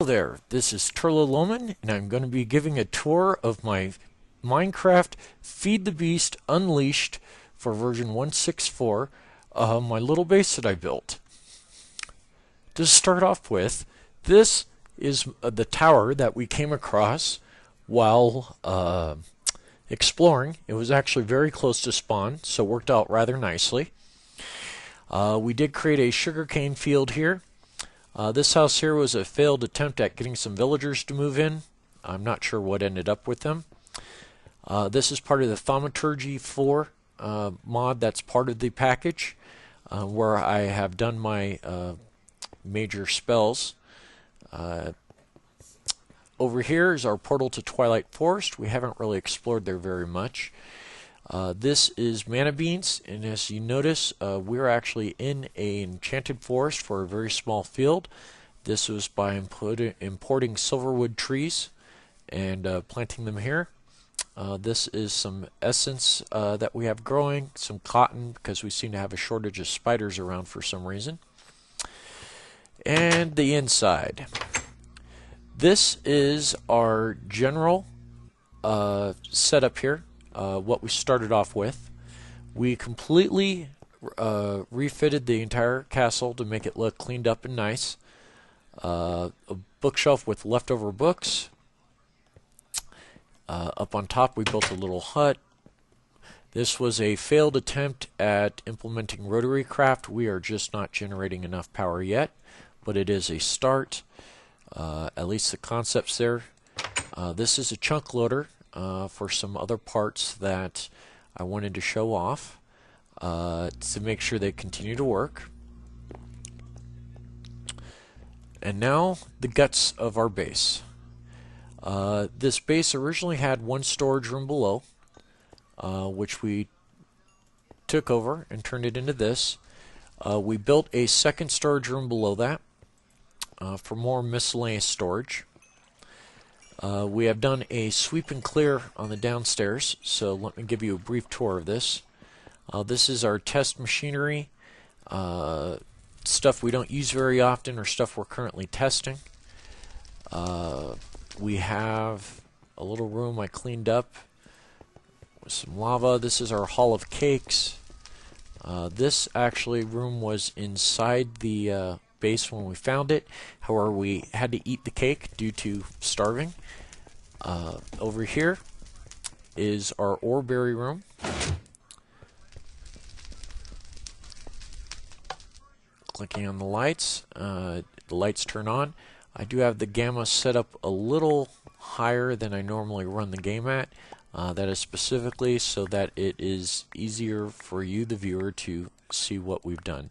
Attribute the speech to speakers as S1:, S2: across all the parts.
S1: there, this is Turlo Lomon, and I'm going to be giving a tour of my Minecraft Feed the Beast Unleashed for version 1.6.4, my little base that I built. To start off with, this is the tower that we came across while exploring. It was actually very close to spawn, so it worked out rather nicely. We did create a sugarcane field here. This house here was a failed attempt at getting some villagers to move in. I'm not sure what ended up with them. This is part of the Thaumaturgy 4 mod that's part of the package, where I have done my major spells. Over here is our portal to Twilight Forest. We haven't really explored there very much. This is mana beans, and as you notice, we're actually in an enchanted forest for a very small field. This was by importing silverwood trees and planting them here. This is some essence that we have growing, some cotton, because we seem to have a shortage of spiders around for some reason. And the inside. This is our general setup here. What we started off with. We completely refitted the entire castle to make it look cleaned up and nice. A bookshelf with leftover books. Up on top we built a little hut. This was a failed attempt at implementing rotary craft. We are just not generating enough power yet, but it is a start. At least the concept's there. This is a chunk loader. For some other parts that I wanted to show off to make sure they continue to work. And now the guts of our base. This base originally had one storage room below, which we took over and turned it into this. We built a second storage room below that for more miscellaneous storage. We have done a sweep and clear on the downstairs, so let me give you a brief tour of this. This is our test machinery, stuff we don't use very often or stuff we're currently testing. We have a little room I cleaned up with some lava. This is our hall of cakes. This actually room was inside the base when we found it. However, we had to eat the cake due to starving. Over here is our ore berry room. Clicking on the lights turn on. I do have the gamma set up a little higher than I normally run the game at. That is specifically so that it is easier for you, the viewer, to see what we've done.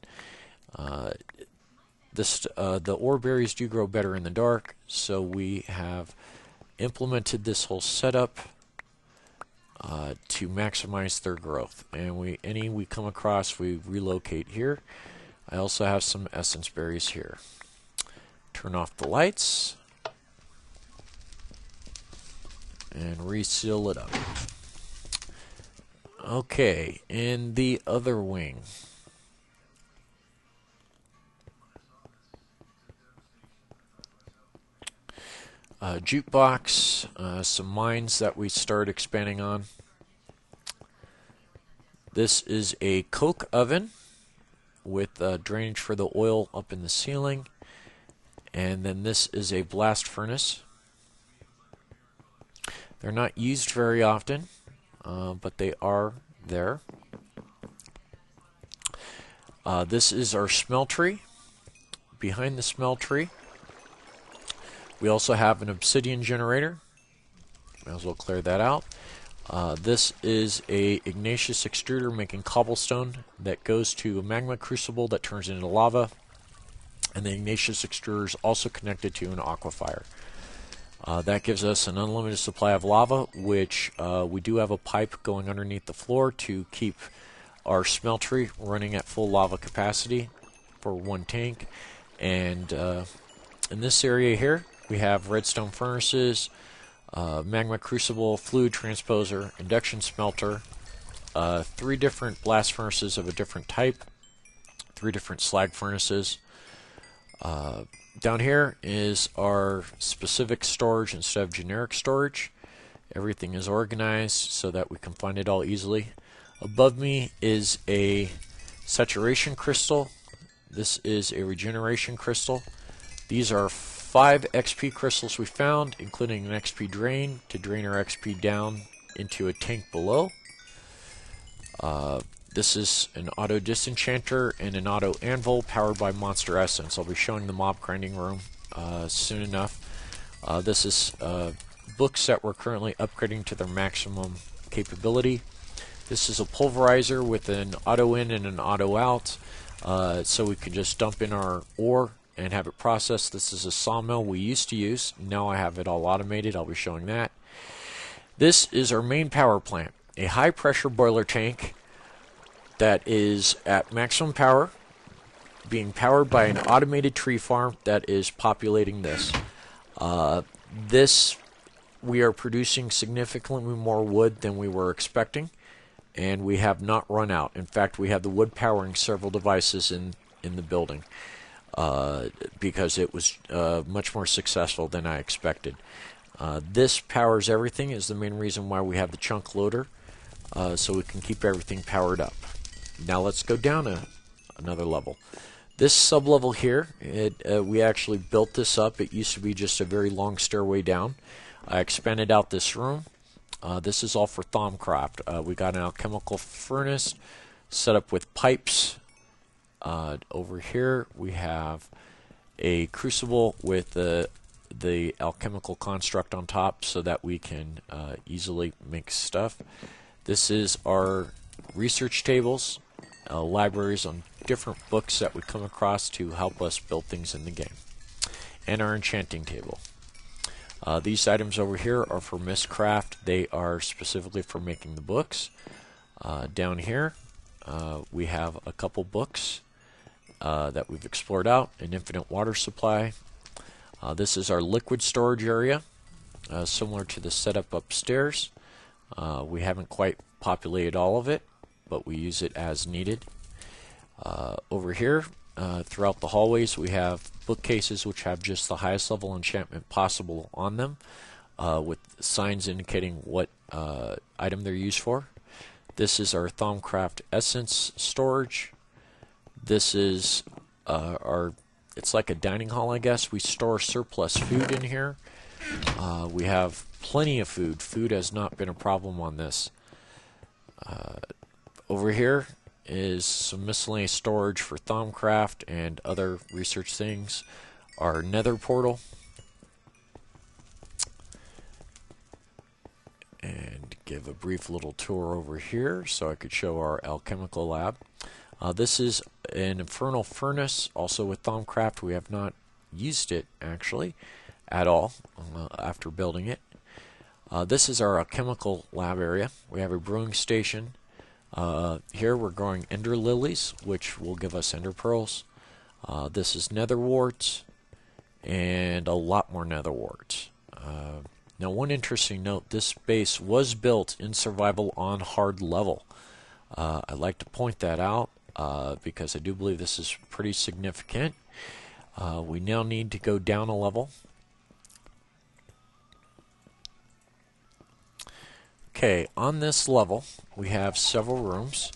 S1: The ore berries do grow better in the dark, so we have implemented this whole setup to maximize their growth. And any we come across, we relocate here. I also have some essence berries here. Turn off the lights and reseal it up. Okay, in the other wing. Jukebox, some mines that we start expanding on. This is a coke oven with drainage for the oil up in the ceiling, and then this is a blast furnace. They're not used very often, but they are there. This is our smeltery. Behind the smeltery, we also have an obsidian generator. Might as well clear that out. This is a igneous extruder making cobblestone that goes to a magma crucible that turns into lava. And the igneous extruder is also connected to an aquifer. That gives us an unlimited supply of lava, which we do have a pipe going underneath the floor to keep our smeltery running at full lava capacity for one tank. And in this area here, we have redstone furnaces, magma crucible, fluid transposer, induction smelter, 3 different blast furnaces of a different type, 3 different slag furnaces, Down here is our specific storage instead of generic storage. Everything is organized so that we can find it all easily. Above me is a saturation crystal. This is a regeneration crystal. These are 5 XP crystals we found, including an XP drain to drain our XP down into a tank below. This is an auto disenchanter and an auto anvil powered by monster essence. I'll be showing the mob grinding room soon enough. This is books that we're currently upgrading to their maximum capability. This is a pulverizer with an auto in and an auto out, so we can just dump in our ore and have it processed. This is a sawmill we used to use. Now I have it all automated. I'll be showing that. This is our main power plant, a high pressure boiler tank that is at maximum power, being powered by an automated tree farm that is populating this. We are producing significantly more wood than we were expecting, and we have not run out. In fact, we have the wood powering several devices in the building because it was much more successful than I expected. This powers everything, is the main reason why we have the chunk loader, so we can keep everything powered up. Now let's go down another level. This sub-level here, we actually built this up. It used to be just a very long stairway down. I expanded out this room. This is all for Thaumcraft. We got an alchemical furnace set up with pipes. Over here we have a crucible with the alchemical construct on top so that we can easily make stuff. This is our research tables, libraries on different books that we come across to help us build things in the game, and our enchanting table. These items over here are for Mistcraft. They are specifically for making the books. Down here we have a couple books that we've explored out, an infinite water supply. This is our liquid storage area, similar to the setup upstairs. We haven't quite populated all of it, but we use it as needed. Over here, throughout the hallways, we have bookcases which have just the highest level enchantment possible on them, with signs indicating what item they're used for. This is our Thaumcraft essence storage. This is it's like a dining hall, I guess. We store surplus food in here. We have plenty of food. Food has not been a problem on this. Over here is some miscellaneous storage for Thaumcraft and other research things. Our nether portal. And give a brief little tour over here so I could show our alchemical lab. This is an infernal furnace, also with Thaumcraft. We have not used it, actually, at all after building it. This is our alchemical lab area. We have a brewing station. Here we're growing ender lilies, which will give us ender pearls. This is nether warts, and a lot more nether warts. Now, one interesting note, this base was built in survival on hard level. I'd like to point that out because I do believe this is pretty significant. We now need to go down a level. Okay, on this level we have several rooms.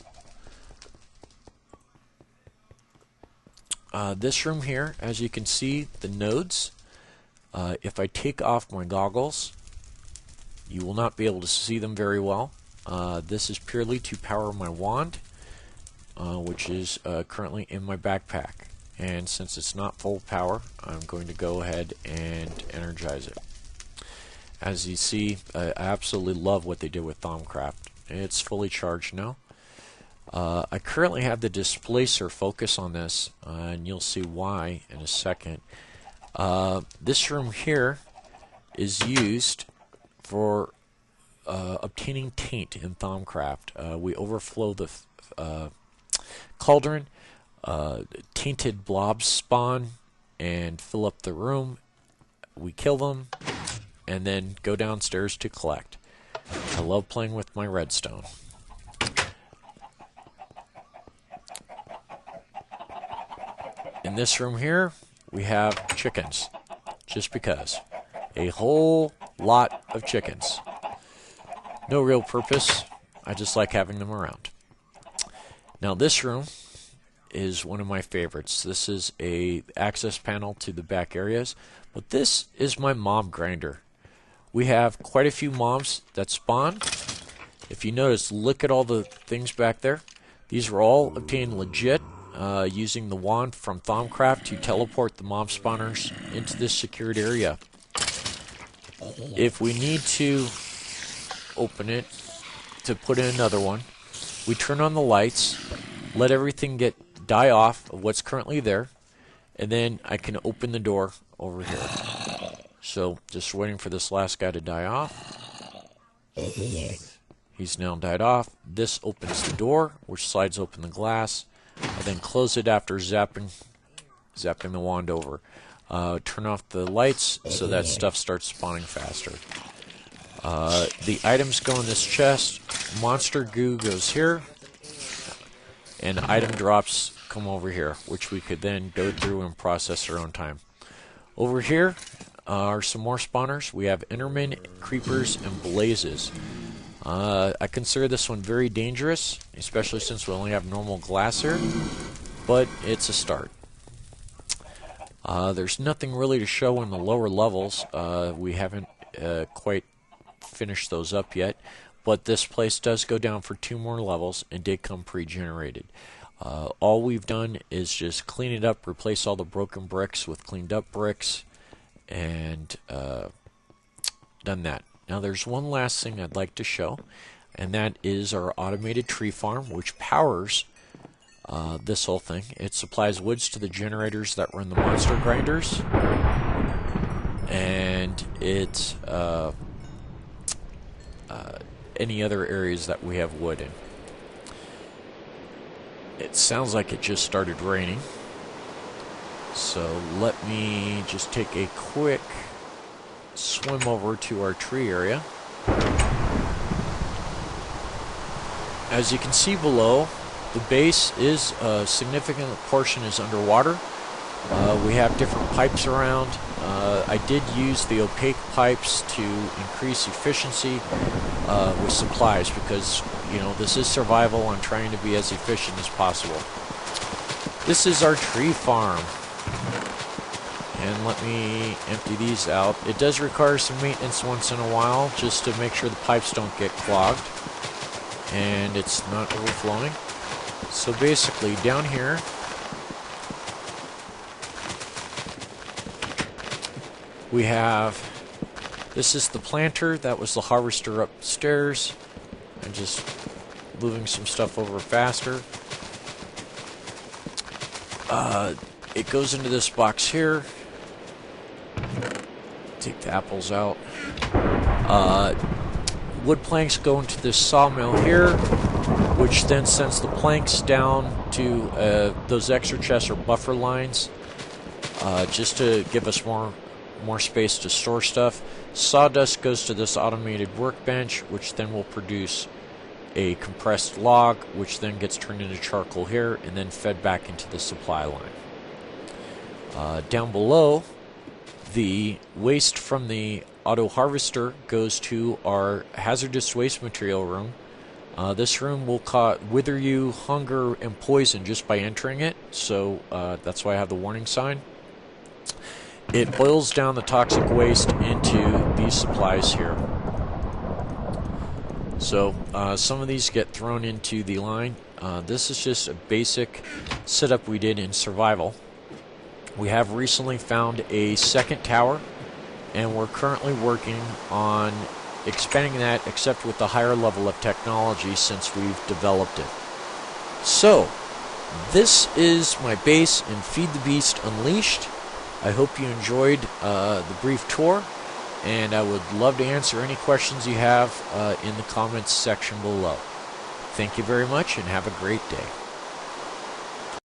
S1: This room here, as you can see, the nodes, if I take off my goggles, you will not be able to see them very well. This is purely to power my wand, which is currently in my backpack. And since it's not full power, I'm going to go ahead and energize it. As you see, I absolutely love what they did with Thaumcraft. It's fully charged now. I currently have the displacer focus on this, and you'll see why in a second. This room here is used for obtaining taint in Thaumcraft. We overflow the cauldron, tainted blobs spawn and fill up the room. We kill them and then go downstairs to collect. I love playing with my redstone. In this room here, we have chickens, just because. A whole lot of chickens. No real purpose, I just like having them around. Now this room is one of my favorites. This is a access panel to the back areas, but this is my mob grinder. We have quite a few mobs that spawn. If you notice, look at all the things back there. These were all obtained legit using the wand from Thaumcraft to teleport the mob spawners into this secured area. If we need to open it to put in another one, we turn on the lights, let everything die off of what's currently there, and then I can open the door over here. So just waiting for this last guy to die off. He's now died off. This opens the door, which slides open the glass. I then close it after zapping the wand over. Turn off the lights so that stuff starts spawning faster. The items go in this chest. Monster goo goes here, and item drops come over here, which we could then go through and process our own time. Over here are some more spawners. We have Endermen, Creepers, and Blazes. I consider this one very dangerous, especially since we only have normal glass here, but it's a start. There's nothing really to show in the lower levels. We haven't quite finished those up yet, but this place does go down for 2 more levels and did come pre-generated. All we've done is just clean it up, replace all the broken bricks with cleaned up bricks, and done that. Now there's one last thing I'd like to show, and that is our automated tree farm, which powers this whole thing. It supplies woods to the generators that run the monster grinders, and it any other areas that we have wood in. It sounds like it just started raining, so let me just take a quick swim over to our tree area. As you can see below, the base is a significant portion is underwater. We have different pipes around. I did use the opaque pipes to increase efficiency with supplies because, you know, this is survival. I'm trying to be as efficient as possible. This is our tree farm. And let me empty these out. It does require some maintenance once in a while just to make sure the pipes don't get clogged and it's not overflowing. So basically down here we have, this is the planter, that was the harvester upstairs. I'm just moving some stuff over faster. It goes into this box here. Take the apples out. Wood planks go into this sawmill here, which then sends the planks down to those extra chests or buffer lines, just to give us more space to store stuff. Sawdust goes to this automated workbench, which then will produce a compressed log, which then gets turned into charcoal here and then fed back into the supply line. Down below, the waste from the auto harvester goes to our hazardous waste material room. This room will wither you, hunger, and poison just by entering it, so that's why I have the warning sign. It boils down the toxic waste into these supplies here. So some of these get thrown into the line. This is just a basic setup we did in survival. We have recently found a second tower, and we're currently working on expanding that, except with the higher level of technology since we've developed it. So, this is my base in Feed the Beast Unleashed. I hope you enjoyed the brief tour, and I would love to answer any questions you have in the comments section below. Thank you very much, and have a great day.